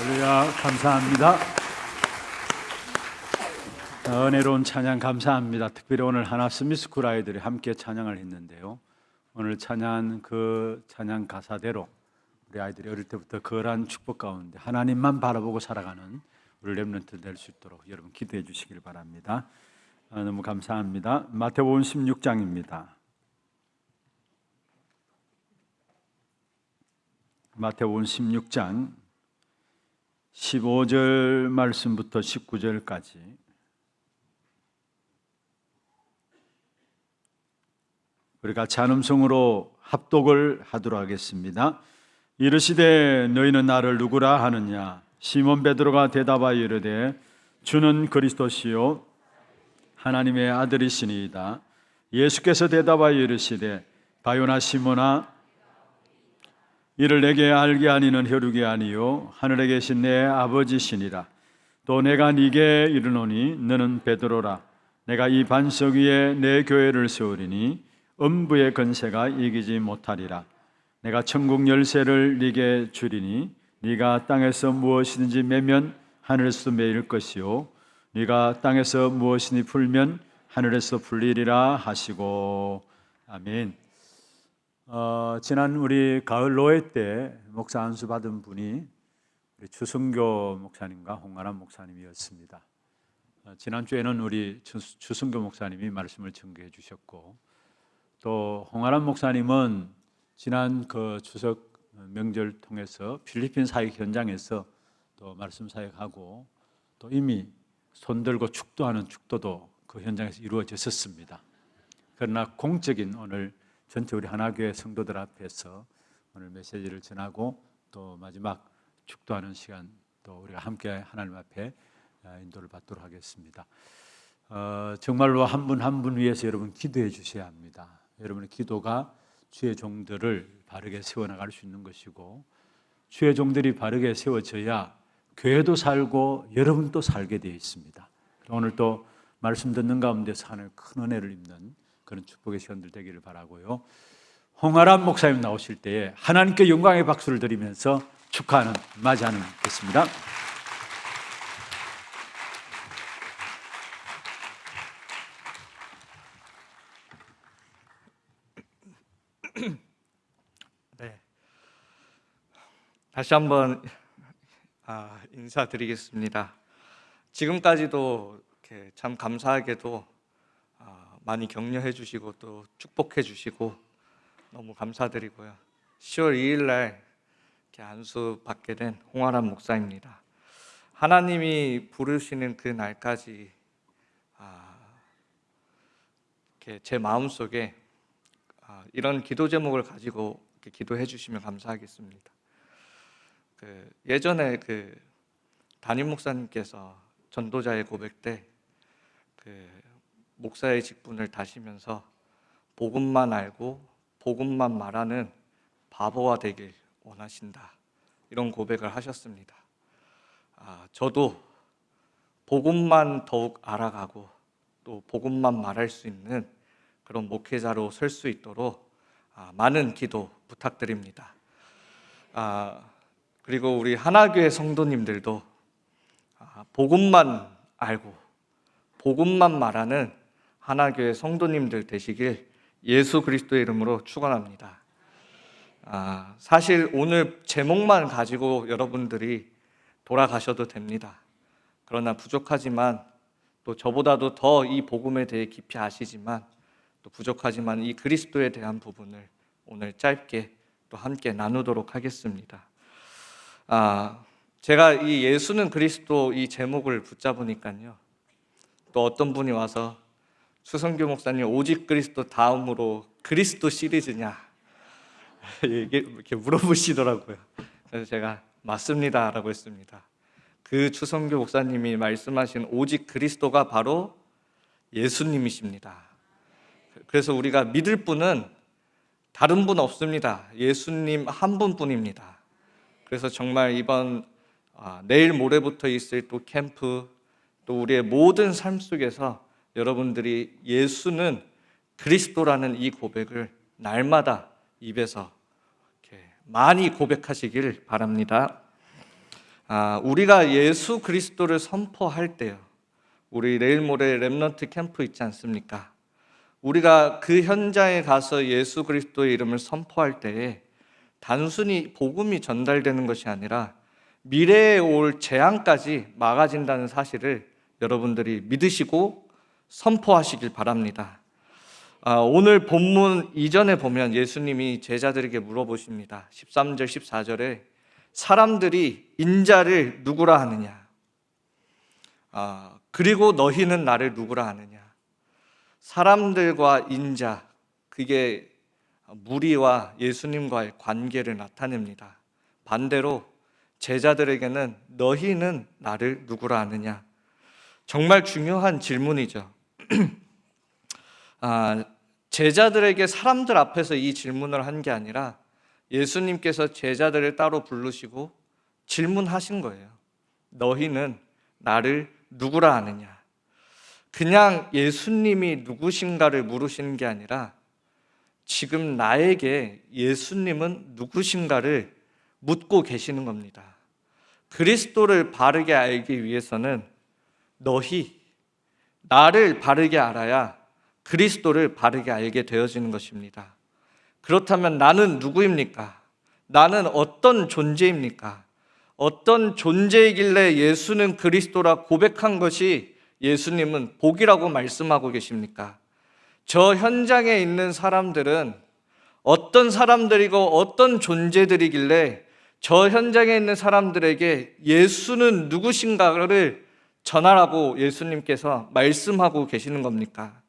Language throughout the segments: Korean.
할렐루야, 감사합니다. 은혜로운 찬양 감사합니다. 특별히 오늘 하나 스미스쿨 아이들이 함께 찬양을 했는데요. 오늘 찬양 가사대로 우리 아이들이 어릴 때부터 거란 축복 가운데 하나님만 바라보고 살아가는 우리 렘넌트 될 수 있도록 여러분 기도해 주시길 바랍니다. 너무 감사합니다. 마태복음 16장입니다. 마태복음 16장 15절 말씀부터 19절까지 우리 같이 한 음성으로 합독을 하도록 하겠습니다. 이르시되 너희는 나를 누구라 하느냐? 시몬 베드로가 대답하여 이르되 주는 그리스도시요 하나님의 아들이시니이다. 예수께서 대답하여 이르시되 바요나 시몬아 이를 내게 알게 하니는 혈육이 아니요 하늘에 계신 내 아버지시니라. 또 내가 네게 이르노니 너는 베드로라. 내가 이 반석 위에 내 교회를 세우리니 음부의 권세가 이기지 못하리라. 내가 천국 열쇠를 네게 주리니 네가 땅에서 무엇이든지 매면 하늘에서 매일 것이요 네가 땅에서 무엇이든지 풀면 하늘에서 풀리리라 하시고. 아멘. 지난 우리 가을 노회 때 목사 안수 받은 분이 우리 추승교 목사님과 홍아람 목사님이었습니다. 지난주에는 우리 추승교 목사님이 말씀을 전개해 주셨고, 또 홍아람 목사님은 지난 그 추석 명절 통해서 필리핀 사역 현장에서 또 말씀 사역하고 또 이미 손들고 축도하는 축도도 그 현장에서 이루어졌었습니다. 그러나 공적인 오늘 전체 우리 하나교회 성도들 앞에서 오늘 메시지를 전하고 또 마지막 축도하는 시간 또 우리가 함께 하나님 앞에 인도를 받도록 하겠습니다. 정말로 한 분 한 분 위해서 여러분 기도해 주셔야 합니다. 여러분의 기도가 주의 종들을 바르게 세워나갈 수 있는 것이고, 주의 종들이 바르게 세워져야 교회도 살고 여러분도 살게 되어 있습니다. 오늘 또 말씀 듣는 가운데서 하나님의 큰 은혜를 입는 그런 축복의 시간들 되기를 바라고요. 홍아람 목사님 나오실 때에 하나님께 영광의 박수를 드리면서 축하하는, 맞이하는 것입니다. 네, 다시 한번 인사드리겠습니다. 지금까지도 이렇게 참 감사하게도 많이 격려해 주시고 또 축복해 주시고 너무 감사드리고요. 10월 2일 날 이렇게 안수 받게 된 홍아람 목사입니다. 하나님이 부르시는 그 날까지 이렇게 제 마음속에 이런 기도 제목을 가지고 이렇게 기도해 주시면 감사하겠습니다. 예전에 담임 목사님께서 전도자의 고백 때 목사의 직분을 다시면서 복음만 알고 복음만 말하는 바보가 되길 원하신다, 이런 고백을 하셨습니다. 저도 복음만 더욱 알아가고 또 복음만 말할 수 있는 그런 목회자로 설 수 있도록 많은 기도 부탁드립니다. 그리고 우리 하나교회 성도님들도 복음만 알고 복음만 말하는 하나교회 성도님들 되시길 예수 그리스도의 이름으로 축원합니다. 사실 오늘 제목만 가지고 여러분들이 돌아가셔도 됩니다. 그러나 부족하지만 또 저보다도 더 이 복음에 대해 깊이 아시지만 또 부족하지만 이 그리스도에 대한 부분을 오늘 짧게 또 함께 나누도록 하겠습니다. 제가 이 예수는 그리스도 이 제목을 붙잡으니까요, 또 어떤 분이 와서 추성규 목사님 오직 그리스도 다음으로 그리스도 시리즈냐 이렇게 물어보시더라고요. 그래서 제가 맞습니다 라고 했습니다. 그 추성규 목사님이 말씀하신 오직 그리스도가 바로 예수님이십니다. 그래서 우리가 믿을 분은 다른 분 없습니다. 예수님 한 분뿐입니다. 그래서 정말 이번 내일 모레부터 있을 또 캠프, 또 우리의 모든 삶 속에서 여러분들이 예수는 그리스도라는 이 고백을 날마다 입에서 이렇게 많이 고백하시길 바랍니다. 우리가 예수 그리스도를 선포할 때요, 우리 내일 모레 렘넌트 캠프 있지 않습니까? 우리가 그 현장에 가서 예수 그리스도의 이름을 선포할 때에 단순히 복음이 전달되는 것이 아니라 미래에 올 재앙까지 막아진다는 사실을 여러분들이 믿으시고 선포하시길 바랍니다. 오늘 본문 이전에 보면 예수님이 제자들에게 물어보십니다. 13절 14절에 사람들이 인자를 누구라 하느냐, 그리고 너희는 나를 누구라 하느냐. 사람들과 인자, 그게 무리와 예수님과의 관계를 나타냅니다. 반대로 제자들에게는 너희는 나를 누구라 하느냐. 정말 중요한 질문이죠. 제자들에게 사람들 앞에서 이 질문을 한 게 아니라 예수님께서 제자들을 따로 부르시고 질문하신 거예요. 너희는 나를 누구라 하느냐. 그냥 예수님이 누구신가를 물으시는 게 아니라 지금 나에게 예수님은 누구신가를 묻고 계시는 겁니다. 그리스도를 바르게 알기 위해서는 너희, 나를 바르게 알아야 그리스도를 바르게 알게 되어지는 것입니다. 그렇다면 나는 누구입니까? 나는 어떤 존재입니까? 어떤 존재이길래 예수는 그리스도라 고백한 것이 예수님은 복이라고 말씀하고 계십니까? 저 현장에 있는 사람들은 어떤 사람들이고 어떤 존재들이길래 저 현장에 있는 사람들에게 예수는 누구신가를 전하라고 예수님께서 말씀하고 계시는 겁니까?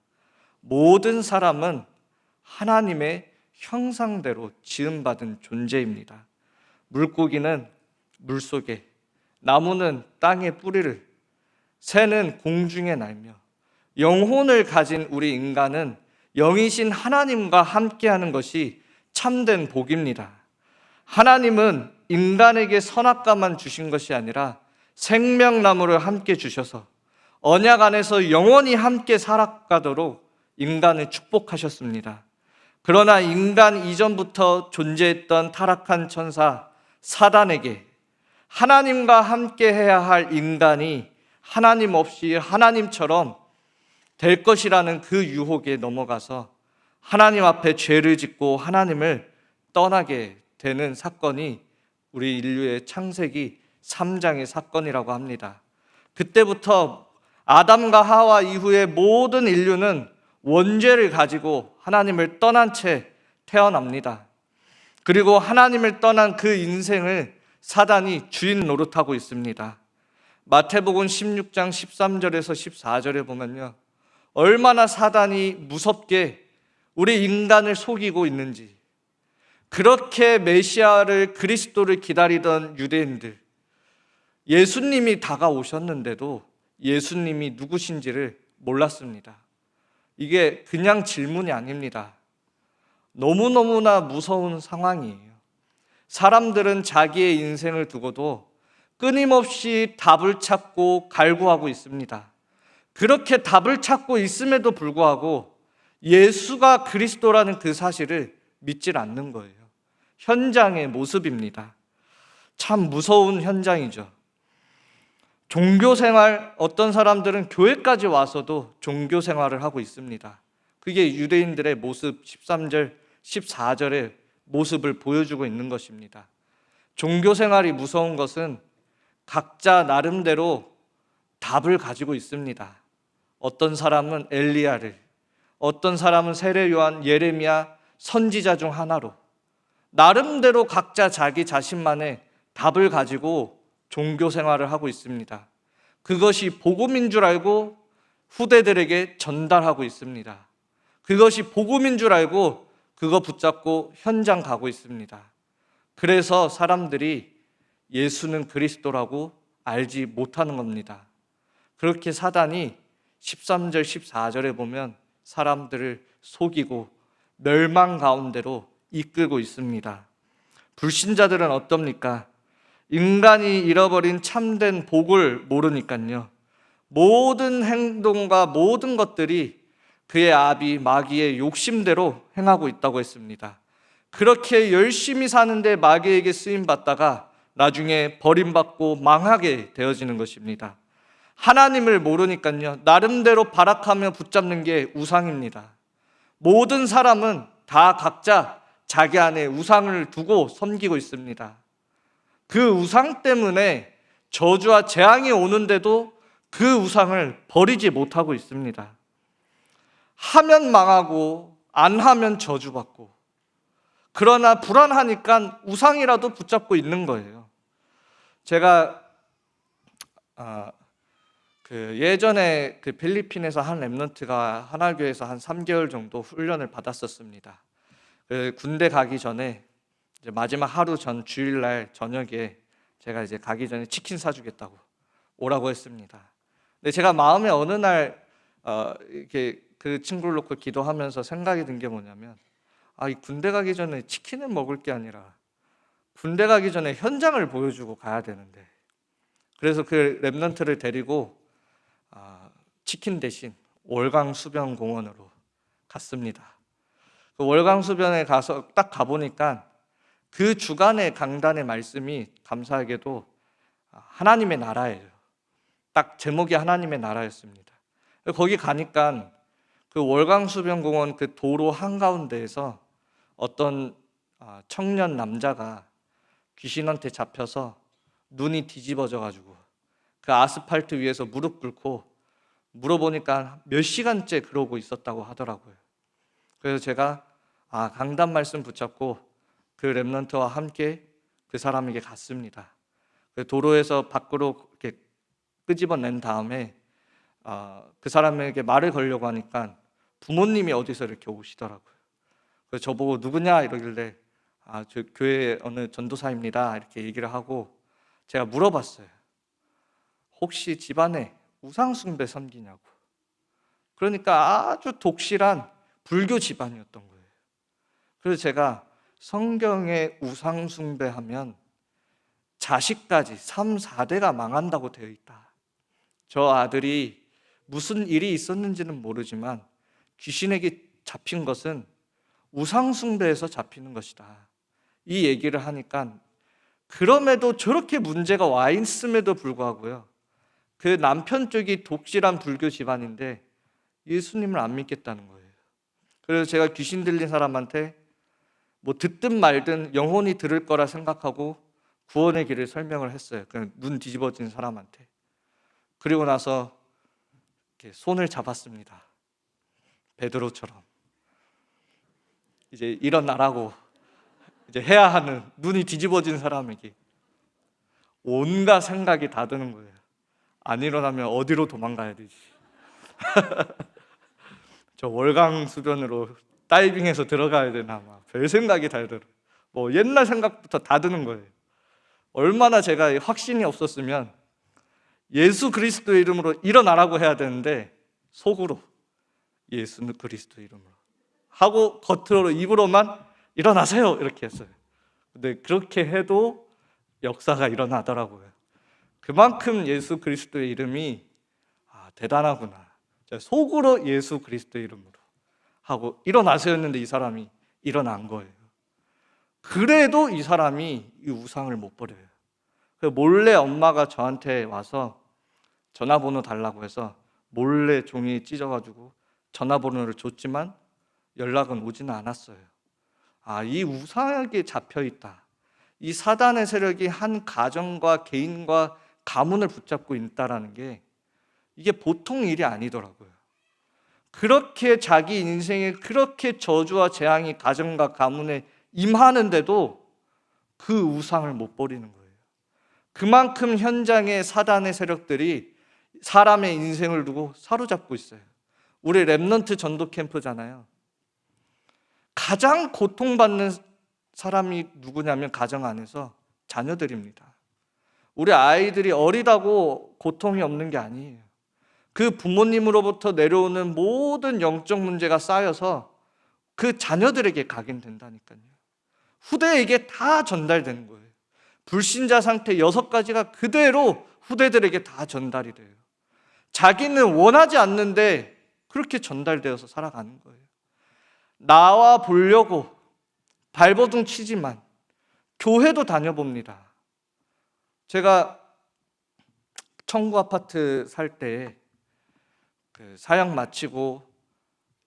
모든 사람은 하나님의 형상대로 지음받은 존재입니다. 물고기는 물속에, 나무는 땅의 뿌리를, 새는 공중에 날며 영혼을 가진 우리 인간은 영이신 하나님과 함께하는 것이 참된 복입니다. 하나님은 인간에게 선악과만 주신 것이 아니라 생명나무를 함께 주셔서 언약 안에서 영원히 함께 살아가도록 인간을 축복하셨습니다. 그러나 인간 이전부터 존재했던 타락한 천사 사단에게 하나님과 함께 해야 할 인간이 하나님 없이 하나님처럼 될 것이라는 그 유혹에 넘어가서 하나님 앞에 죄를 짓고 하나님을 떠나게 되는 사건이 우리 인류의 창세기 3장의 사건이라고 합니다. 그때부터 아담과 하와 이후의 모든 인류는 원죄를 가지고 하나님을 떠난 채 태어납니다. 그리고 하나님을 떠난 그 인생을 사단이 주인 노릇하고 있습니다. 마태복음 16장 13절에서 14절에 보면요, 얼마나 사단이 무섭게 우리 인간을 속이고 있는지, 그렇게 메시아를 그리스도를 기다리던 유대인들, 예수님이 다가오셨는데도 예수님이 누구신지를 몰랐습니다. 이게 그냥 질문이 아닙니다. 너무너무나 무서운 상황이에요. 사람들은 자기의 인생을 두고도 끊임없이 답을 찾고 갈구하고 있습니다. 그렇게 답을 찾고 있음에도 불구하고 예수가 그리스도라는 그 사실을 믿질 않는 거예요. 현장의 모습입니다. 참 무서운 현장이죠. 종교생활, 어떤 사람들은 교회까지 와서도 종교생활을 하고 있습니다. 그게 유대인들의 모습, 13절, 14절의 모습을 보여주고 있는 것입니다. 종교생활이 무서운 것은 각자 나름대로 답을 가지고 있습니다. 어떤 사람은 엘리야를, 어떤 사람은 세례 요한, 예레미야 선지자 중 하나로 나름대로 각자 자기 자신만의 답을 가지고 종교 생활을 하고 있습니다. 그것이 복음인 줄 알고 후대들에게 전달하고 있습니다. 그것이 복음인 줄 알고 그거 붙잡고 현장 가고 있습니다. 그래서 사람들이 예수는 그리스도라고 알지 못하는 겁니다. 그렇게 사단이 13절, 14절에 보면 사람들을 속이고 멸망 가운데로 이끌고 있습니다. 불신자들은 어떻습니까? 인간이 잃어버린 참된 복을 모르니까요, 모든 행동과 모든 것들이 그의 아비 마귀의 욕심대로 행하고 있다고 했습니다. 그렇게 열심히 사는데 마귀에게 쓰임받다가 나중에 버림받고 망하게 되어지는 것입니다. 하나님을 모르니까요, 나름대로 발악하며 붙잡는 게 우상입니다. 모든 사람은 다 각자 자기 안에 우상을 두고 섬기고 있습니다. 그 우상 때문에 저주와 재앙이 오는데도 그 우상을 버리지 못하고 있습니다. 하면 망하고 안 하면 저주받고, 그러나 불안하니까 우상이라도 붙잡고 있는 거예요. 제가 예전에 필리핀에서 한 렘넌트가 하나교회에서 한 3개월 정도 훈련을 받았었습니다. 군대 가기 전에 이제 마지막 하루 전 주일날 저녁에 제가 이제 가기 전에 치킨 사주겠다고 오라고 했습니다. 근데 제가 마음에 어느 날 이렇게 그 친구를 놓고 기도하면서 생각이 든 게 뭐냐면, 이 군대 가기 전에 치킨을 먹을 게 아니라 군대 가기 전에 현장을 보여주고 가야 되는데, 그래서 그 렘넌트를 데리고 치킨 대신 월광수변공원으로 갔습니다. 그 월광수변에 가서 딱 가보니까 그 주간의 강단의 말씀이 감사하게도 하나님의 나라예요. 딱 제목이 하나님의 나라였습니다. 거기 가니까 그 월광수변공원 그 도로 한가운데에서 어떤 청년 남자가 귀신한테 잡혀서 눈이 뒤집어져 가지고 그 아스팔트 위에서 무릎 꿇고 물어보니까 몇 시간째 그러고 있었다고 하더라고요. 그래서 제가 강단 말씀 붙잡고 그 렘넌트와 함께 그 사람에게 갔습니다. 그 도로에서 밖으로 이렇게 끄집어낸 다음에 그 사람에게 말을 걸려고 하니까 부모님이 어디서 이렇게 오시더라고요. 그래서 저보고 누구냐 이러길래 저 교회 어느 전도사입니다 이렇게 얘기를 하고, 제가 물어봤어요. 혹시 집안에 우상숭배 섬기냐고. 그러니까 아주 독실한 불교 집안이었던 거예요. 그래서 제가 성경에 우상숭배하면 자식까지 3, 4대가 망한다고 되어 있다. 저 아들이 무슨 일이 있었는지는 모르지만 귀신에게 잡힌 것은 우상숭배에서 잡히는 것이다. 이 얘기를 하니까, 그럼에도 저렇게 문제가 와 있음에도 불구하고요, 그 남편 쪽이 독실한 불교 집안인데 예수님을 안 믿겠다는 거예요. 그래서 제가 귀신 들린 사람한테 뭐 듣든 말든 영혼이 들을 거라 생각하고 구원의 길을 설명을 했어요. 그냥 눈 뒤집어진 사람한테. 그리고 나서 이렇게 손을 잡았습니다. 베드로처럼 이제 일어나라고 이제 해야 하는 눈이 뒤집어진 사람에게 온갖 생각이 다 드는 거예요. 안 일어나면 어디로 도망가야 되지? 저 월광수변으로 다이빙해서 들어가야 되나, 막 별 생각이 다 들어요. 뭐 옛날 생각부터 다 드는 거예요. 얼마나 제가 확신이 없었으면 예수 그리스도의 이름으로 일어나라고 해야 되는데 속으로 예수 그리스도 이름으로 하고 겉으로 입으로만 일어나세요 이렇게 했어요. 근데 그렇게 해도 역사가 일어나더라고요. 그만큼 예수 그리스도의 이름이 대단하구나. 속으로 예수 그리스도의 이름으로 하고 일어나세요 했는데 이 사람이 일어난 거예요. 그래도 이 사람이 이 우상을 못 버려요. 몰래 엄마가 저한테 와서 전화번호 달라고 해서 몰래 종이에 찢어가지고 전화번호를 줬지만 연락은 오지는 않았어요. 이 우상에게 잡혀있다. 이 사단의 세력이 한 가정과 개인과 가문을 붙잡고 있다는 게 이게 보통 일이 아니더라고요. 그렇게 자기 인생에 그렇게 저주와 재앙이 가정과 가문에 임하는데도 그 우상을 못 버리는 거예요. 그만큼 현장에 사단의 세력들이 사람의 인생을 두고 사로잡고 있어요. 우리 렘넌트 전도 캠프잖아요. 가장 고통받는 사람이 누구냐면 가정 안에서 자녀들입니다. 우리 아이들이 어리다고 고통이 없는 게 아니에요. 그 부모님으로부터 내려오는 모든 영적 문제가 쌓여서 그 자녀들에게 각인된다니까요. 후대에게 다 전달되는 거예요. 불신자 상태 6가지가 그대로 후대들에게 다 전달이 돼요. 자기는 원하지 않는데 그렇게 전달되어서 살아가는 거예요. 나와 보려고 발버둥 치지만 교회도 다녀봅니다. 제가 청구 아파트 살 때 그 사역 마치고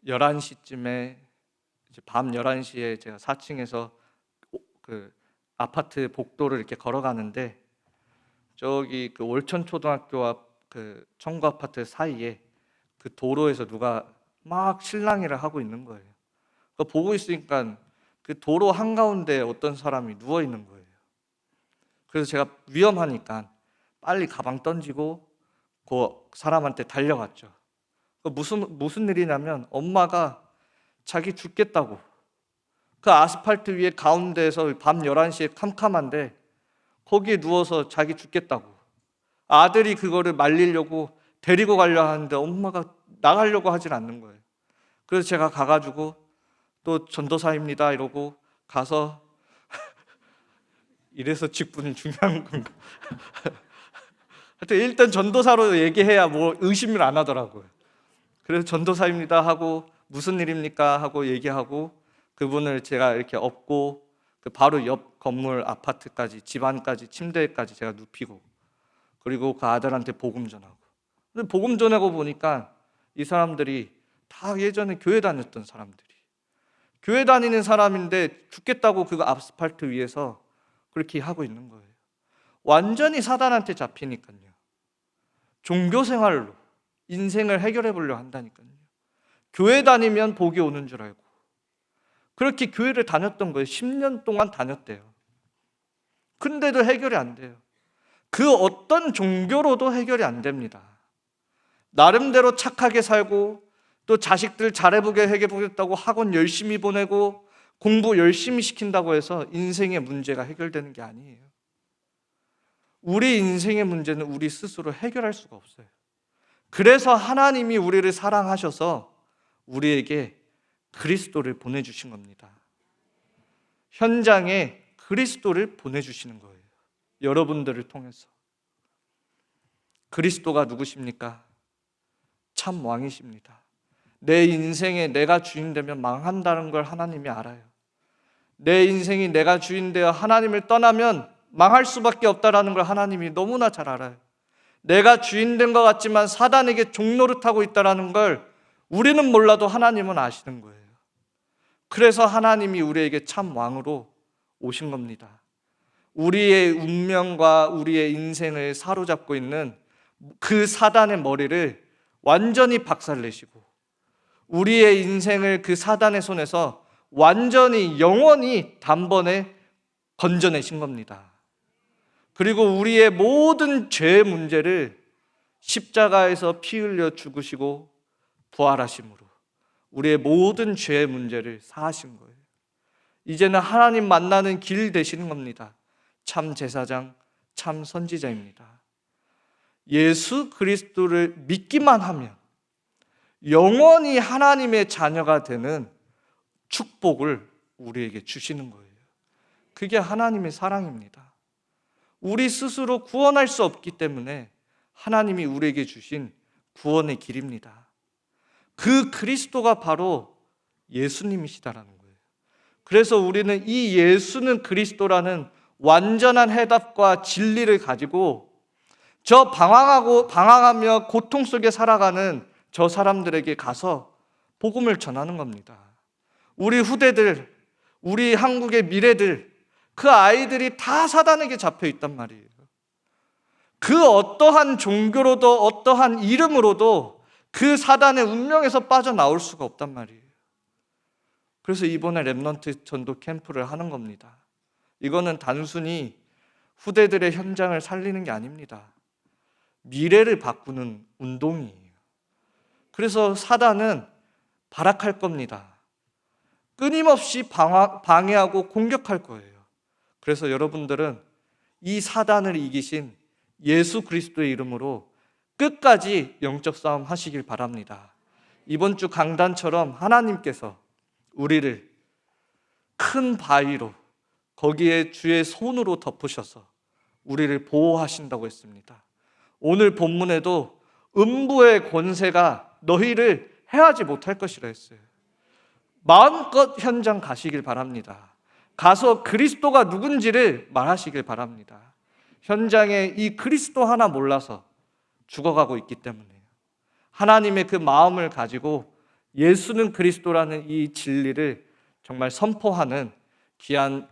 11시쯤에 밤 11시에 제가 4층에서 그 아파트 복도를 이렇게 걸어가는데 저기 그 월천 초등학교 앞 그 청구 아파트 사이에 그 도로에서 누가 막 실랑이를 하고 있는 거예요. 그거 보고 있으니까 그 도로 한가운데 어떤 사람이 누워 있는 거예요. 그래서 제가 위험하니까 빨리 가방 던지고 그 사람한테 달려갔죠. 무슨 일이냐면 엄마가 자기 죽겠다고 그 아스팔트 위에 가운데에서 밤 11시에 캄캄한데 거기에 누워서 자기 죽겠다고 아들이 그거를 말리려고 데리고 가려 하는데 엄마가 나가려고 하진 않는 거예요. 그래서 제가 가가지고 또 전도사입니다 이러고 가서 이래서 직분이 중요한 건가? 하여튼 일단 전도사로 얘기해야 뭐 의심을 안 하더라고요. 그래서 전도사입니다 하고 무슨 일입니까 하고 얘기하고 그분을 제가 이렇게 업고 그 바로 옆 건물 아파트까지 집안까지 침대까지 제가 눕히고 그리고 그 아들한테 복음 전하고. 근데 복음 전하고 보니까 이 사람들이 다 예전에 교회 다녔던 사람들이 교회 다니는 사람인데 죽겠다고 그 아스팔트 위에서 그렇게 하고 있는 거예요. 완전히 사단한테 잡히니까요. 종교 생활로 인생을 해결해 보려 한다니까요. 교회 다니면 복이 오는 줄 알고 그렇게 교회를 다녔던 거예요. 10년 동안 다녔대요. 근데도 해결이 안 돼요. 그 어떤 종교로도 해결이 안 됩니다. 나름대로 착하게 살고 또 자식들 잘해보게 해보겠다고 학원 열심히 보내고 공부 열심히 시킨다고 해서 인생의 문제가 해결되는 게 아니에요. 우리 인생의 문제는 우리 스스로 해결할 수가 없어요. 그래서 하나님이 우리를 사랑하셔서 우리에게 그리스도를 보내주신 겁니다. 현장에 그리스도를 보내주시는 거예요. 여러분들을 통해서. 그리스도가 누구십니까? 참 왕이십니다. 내 인생에 내가 주인 되면 망한다는 걸 하나님이 알아요. 내 인생이 내가 주인 되어 하나님을 떠나면 망할 수밖에 없다는 걸 하나님이 너무나 잘 알아요. 내가 주인 된 것 같지만 사단에게 종노릇하고 있다는 걸 우리는 몰라도 하나님은 아시는 거예요. 그래서 하나님이 우리에게 참 왕으로 오신 겁니다. 우리의 운명과 우리의 인생을 사로잡고 있는 그 사단의 머리를 완전히 박살내시고 우리의 인생을 그 사단의 손에서 완전히 영원히 단번에 건져내신 겁니다. 그리고 우리의 모든 죄의 문제를 십자가에서 피 흘려 죽으시고 부활하심으로 우리의 모든 죄의 문제를 사하신 거예요. 이제는 하나님 만나는 길 되시는 겁니다. 참 제사장, 참 선지자입니다. 예수 그리스도를 믿기만 하면 영원히 하나님의 자녀가 되는 축복을 우리에게 주시는 거예요. 그게 하나님의 사랑입니다. 우리 스스로 구원할 수 없기 때문에 하나님이 우리에게 주신 구원의 길입니다. 그 그리스도가 바로 예수님이시다라는 거예요. 그래서 우리는 이 예수는 그리스도라는 완전한 해답과 진리를 가지고 저 방황하며 고통 속에 살아가는 저 사람들에게 가서 복음을 전하는 겁니다. 우리 후대들, 우리 한국의 미래들, 그 아이들이 다 사단에게 잡혀 있단 말이에요. 그 어떠한 종교로도 어떠한 이름으로도 그 사단의 운명에서 빠져나올 수가 없단 말이에요. 그래서 이번에 렘넌트 전도 캠프를 하는 겁니다. 이거는 단순히 후대들의 현장을 살리는 게 아닙니다. 미래를 바꾸는 운동이에요. 그래서 사단은 발악할 겁니다. 끊임없이 방해하고 공격할 거예요. 그래서 여러분들은 이 사단을 이기신 예수 그리스도의 이름으로 끝까지 영적 싸움 하시길 바랍니다. 이번 주 강단처럼 하나님께서 우리를 큰 바위로 거기에 주의 손으로 덮으셔서 우리를 보호하신다고 했습니다. 오늘 본문에도 음부의 권세가 너희를 해하지 못할 것이라 했어요. 마음껏 현장 가시길 바랍니다. 가서 그리스도가 누군지를 말하시길 바랍니다. 현장에 이 그리스도 하나 몰라서 죽어가고 있기 때문이에요. 하나님의 그 마음을 가지고 예수는 그리스도라는 이 진리를 정말 선포하는 귀한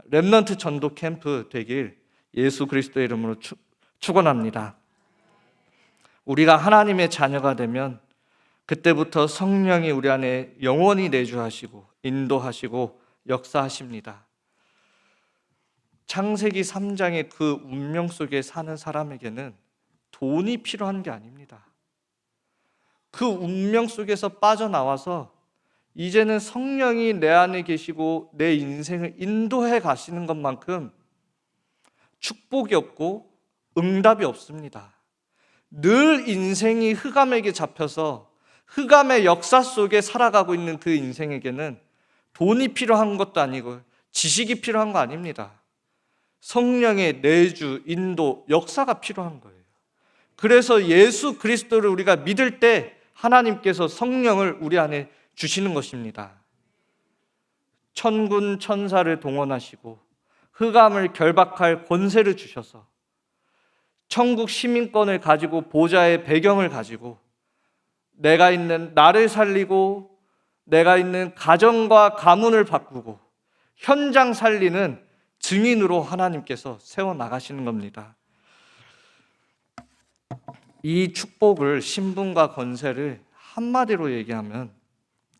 렘넌트 전도 캠프 되길 예수 그리스도의 이름으로 축원합니다. 우리가 하나님의 자녀가 되면 그때부터 성령이 우리 안에 영원히 내주하시고 인도하시고 역사하십니다. 창세기 3장의 그 운명 속에 사는 사람에게는 돈이 필요한 게 아닙니다. 그 운명 속에서 빠져나와서 이제는 성령이 내 안에 계시고 내 인생을 인도해 가시는 것만큼 축복이 없고 응답이 없습니다. 늘 인생이 흑암에게 잡혀서 흑암의 역사 속에 살아가고 있는 그 인생에게는 돈이 필요한 것도 아니고 지식이 필요한 거 아닙니다. 성령의 내주, 인도, 역사가 필요한 거예요. 그래서 예수 그리스도를 우리가 믿을 때 하나님께서 성령을 우리 안에 주시는 것입니다. 천군 천사를 동원하시고 흑암을 결박할 권세를 주셔서 천국 시민권을 가지고 보좌의 배경을 가지고 내가 있는 나를 살리고 내가 있는 가정과 가문을 바꾸고 현장 살리는 증인으로 하나님께서 세워나가시는 겁니다. 이 축복을, 신분과 권세를 한마디로 얘기하면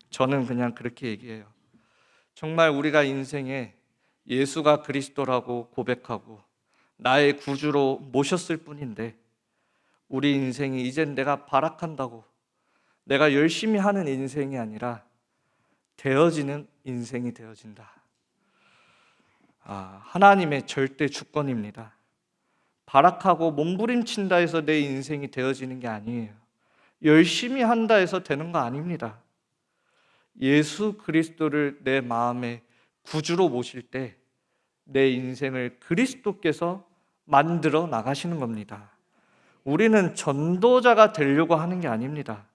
저는 그냥 그렇게 얘기해요. 정말 우리가 인생에 예수가 그리스도라고 고백하고 나의 구주로 모셨을 뿐인데 우리 인생이 이젠 내가 발악한다고 내가 열심히 하는 인생이 아니라 되어지는 인생이 되어진다. 하나님의 절대 주권입니다. 발악하고 몸부림친다 해서 내 인생이 되어지는 게 아니에요. 열심히 한다 해서 되는 거 아닙니다. 예수 그리스도를 내 마음에 구주로 모실 때 내 인생을 그리스도께서 만들어 나가시는 겁니다. 우리는 전도자가 되려고 하는 게 아닙니다.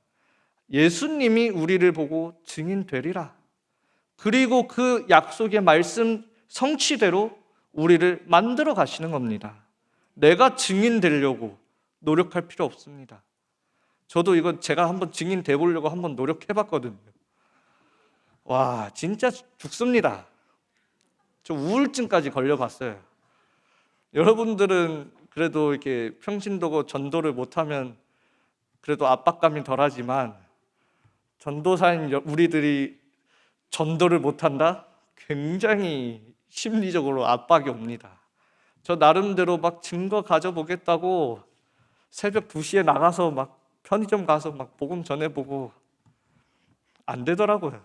예수님이 우리를 보고 증인 되리라. 그리고 그 약속의 말씀 성취대로 우리를 만들어 가시는 겁니다. 내가 증인 되려고 노력할 필요 없습니다. 저도 이거 제가 한번 증인 돼 보려고 한번 노력해 봤거든요. 와, 진짜 죽습니다. 저 우울증까지 걸려 봤어요. 여러분들은 그래도 이렇게 평신도고 전도를 못하면 그래도 압박감이 덜하지만 전도사인 우리들이 전도를 못한다? 굉장히 심리적으로 압박이 옵니다. 저 나름대로 막 증거 가져보겠다고 새벽 2시에 나가서 막 편의점 가서 막 복음 전해보고 안 되더라고요.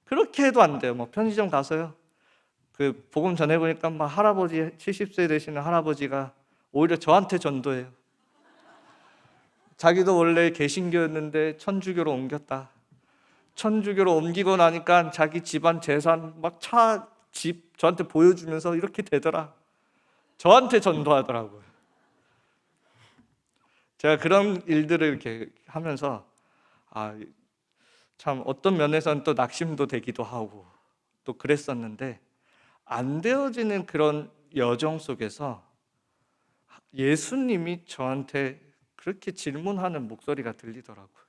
그렇게 해도 안 돼요. 뭐 편의점 가서요. 그 복음 전해보니까 막 할아버지 70세 되시는 할아버지가 오히려 저한테 전도해요. 자기도 원래 개신교였는데 천주교로 옮겼다. 천주교로 옮기고 나니까 자기 집안 재산 막 차, 집 저한테 보여주면서 이렇게 되더라. 저한테 전도하더라고요. 제가 그런 일들을 이렇게 하면서 참 어떤 면에서는 또 낙심도 되기도 하고 또 그랬었는데 안 되어지는 그런 여정 속에서 예수님이 저한테 그렇게 질문하는 목소리가 들리더라고요.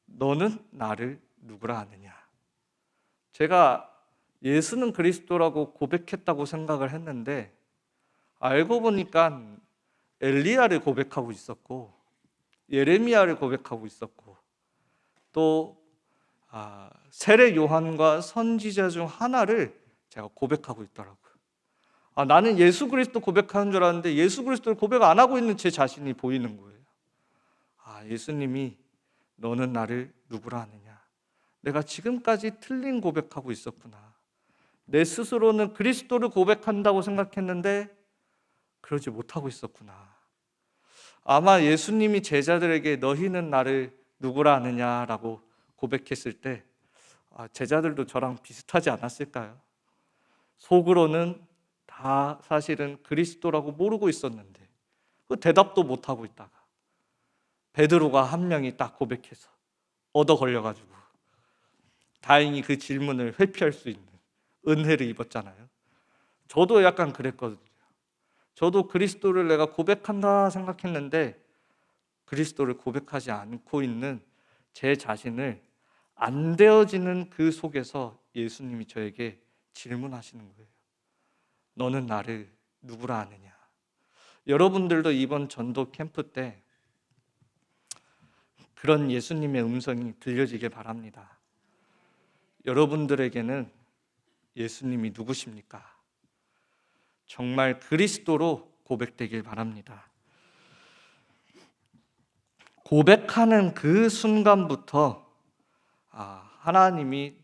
너는 나를 누구라 하느냐? 제가 예수는 그리스도라고 고백했다고 생각을 했는데 알고 보니까 엘리야를 고백하고 있었고 예레미야를 고백하고 있었고 또 세례 요한과 선지자 중 하나를 제가 고백하고 있더라고요. 나는 예수 그리스도 고백하는 줄 알았는데 예수 그리스도를 고백 안 하고 있는 제 자신이 보이는 거예요. 예수님이 너는 나를 누구라 하느냐? 내가 지금까지 틀린 고백하고 있었구나. 내 스스로는 그리스도를 고백한다고 생각했는데 그러지 못하고 있었구나. 아마 예수님이 제자들에게 너희는 나를 누구라 하느냐라고 고백했을 때 제자들도 저랑 비슷하지 않았을까요? 속으로는 다 사실은 그리스도라고 모르고 있었는데 그 대답도 못하고 있다가 베드로가 한 명이 딱 고백해서 얻어 걸려가지고 다행히 그 질문을 회피할 수 있는 은혜를 입었잖아요. 저도 약간 그랬거든요. 저도 그리스도를 내가 고백한다 생각했는데 그리스도를 고백하지 않고 있는 제 자신을 안 되어지는 그 속에서 예수님이 저에게 질문하시는 거예요. 너는 나를 누구라 하느냐? 여러분들도 이번 전도 캠프 때 그런 예수님의 음성이 들려지길 바랍니다. 여러분들에게는 예수님이 누구십니까? 정말 그리스도로 고백되길 바랍니다. 고백하는 그 순간부터 하나님이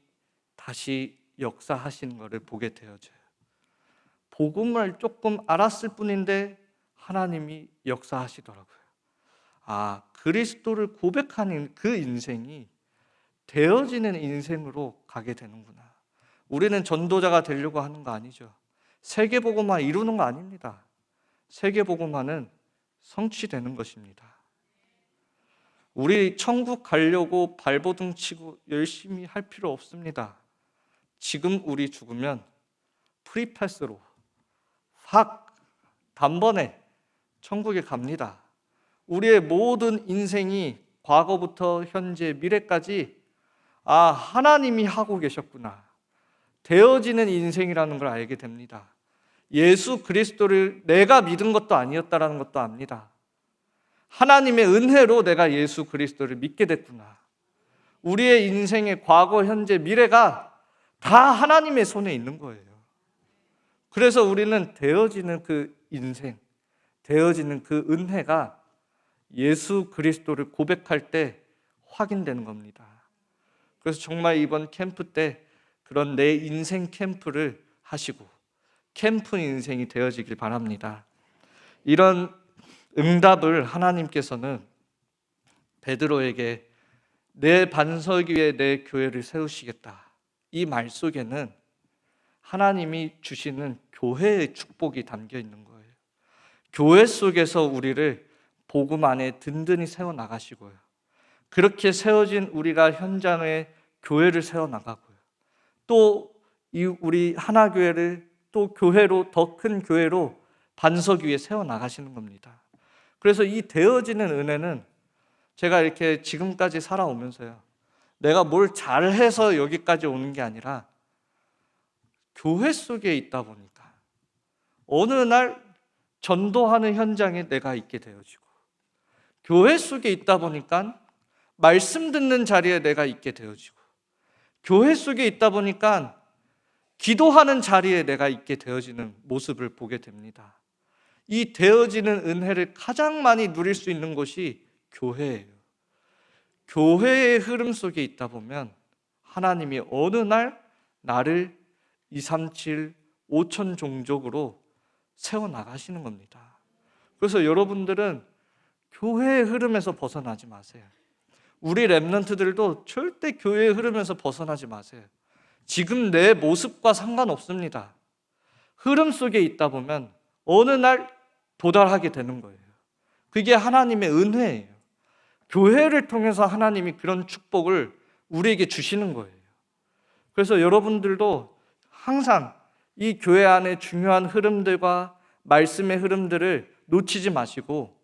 다시 역사하시는 것을 보게 되어져요. 복음을 조금 알았을 뿐인데 하나님이 역사하시더라고요. 그리스도를 고백하는 그 인생이 되어지는 인생으로 가게 되는구나. 우리는 전도자가 되려고 하는 거 아니죠. 세계복음화 이루는 거 아닙니다. 세계복음화는 성취되는 것입니다. 우리 천국 가려고 발버둥 치고 열심히 할 필요 없습니다. 지금 우리 죽으면 프리패스로 확 단번에 천국에 갑니다. 우리의 모든 인생이 과거부터 현재 미래까지 하나님이 하고 계셨구나. 되어지는 인생이라는 걸 알게 됩니다. 예수 그리스도를 내가 믿은 것도 아니었다라는 것도 압니다. 하나님의 은혜로 내가 예수 그리스도를 믿게 됐구나. 우리의 인생의 과거, 현재, 미래가 다 하나님의 손에 있는 거예요. 그래서 우리는 되어지는 그 인생, 되어지는 그 은혜가 예수 그리스도를 고백할 때 확인되는 겁니다. 그래서 정말 이번 캠프 때 그런 내 인생 캠프를 하시고 캠프 인생이 되어지길 바랍니다. 이런 응답을 하나님께서는 베드로에게 내 반석 위에 내 교회를 세우시겠다. 이 말 속에는 하나님이 주시는 교회의 축복이 담겨 있는 거예요. 교회 속에서 우리를 복음 안에 든든히 세워나가시고요. 그렇게 세워진 우리가 현장에 교회를 세워나가고요. 또 이 우리 하나교회를 또 교회로 더 큰 교회로 반석 위에 세워나가시는 겁니다. 그래서 이 되어지는 은혜는 제가 이렇게 지금까지 살아오면서요, 내가 뭘 잘해서 여기까지 오는 게 아니라 교회 속에 있다 보니까 어느 날 전도하는 현장에 내가 있게 되어지고, 교회 속에 있다 보니까 말씀 듣는 자리에 내가 있게 되어지고, 교회 속에 있다 보니까 기도하는 자리에 내가 있게 되어지는 모습을 보게 됩니다. 이 되어지는 은혜를 가장 많이 누릴 수 있는 곳이 교회예요. 교회의 흐름 속에 있다 보면 하나님이 어느 날 나를 237, 5천 종족으로 세워나가시는 겁니다. 그래서 여러분들은 교회의 흐름에서 벗어나지 마세요. 우리 랩런트들도 절대 교회의 흐름에서 벗어나지 마세요. 지금 내 모습과 상관없습니다. 흐름 속에 있다 보면 어느 날 도달하게 되는 거예요. 그게 하나님의 은혜예요. 교회를 통해서 하나님이 그런 축복을 우리에게 주시는 거예요. 그래서 여러분들도 항상 이 교회 안에 중요한 흐름들과 말씀의 흐름들을 놓치지 마시고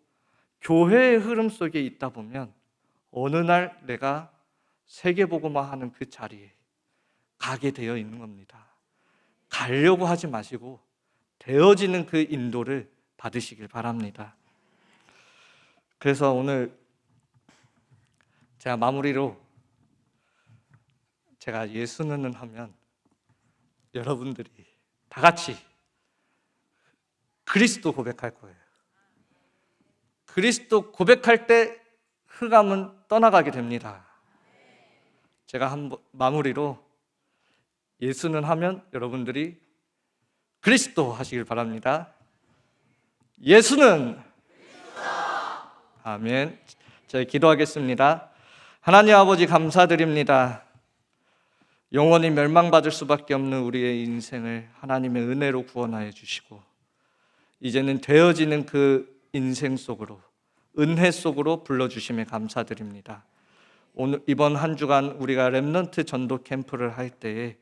교회의 흐름 속에 있다 보면 어느 날 내가 세계복음화하는 그 자리에 가게 되어 있는 겁니다. 가려고 하지 마시고 되어지는 그 인도를 받으시길 바랍니다. 그래서 오늘 제가 마무리로 제가 예수는 하면 여러분들이 다 같이 그리스도 고백할 거예요. 그리스도 고백할 때 흑암은 떠나가게 됩니다. 제가 한번 마무리로 예수는 하면 여러분들이 그리스도 하시길 바랍니다. 예수는 아멘. 저희 기도하겠습니다. 하나님 아버지 감사드립니다. 영원히 멸망받을 수밖에 없는 우리의 인생을 하나님의 은혜로 구원하여 주시고 이제는 되어지는 그 인생 속으로 은혜 속으로 불러주심에 감사드립니다. 오늘 이번 한 주간 우리가 렘넌트 전도 캠프를 할 때에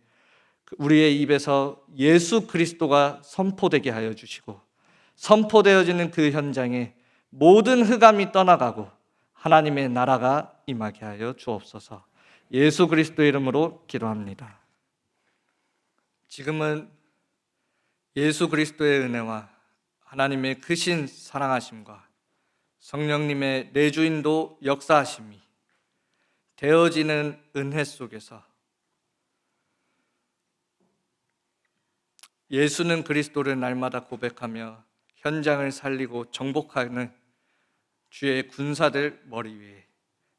우리의 입에서 예수 그리스도가 선포되게 하여 주시고 선포되어지는 그 현장에 모든 흑암이 떠나가고 하나님의 나라가 임하게 하여 주옵소서. 예수 그리스도의 이름으로 기도합니다. 지금은 예수 그리스도의 은혜와 하나님의 크신 사랑하심과 성령님의 내주인도 역사하심이 되어지는 은혜 속에서 예수는 그리스도를 날마다 고백하며 현장을 살리고 정복하는 주의 군사들 머리 위에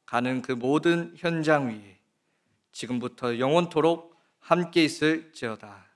가는 그 모든 현장 위에 지금부터 영원토록 함께 있을지어다.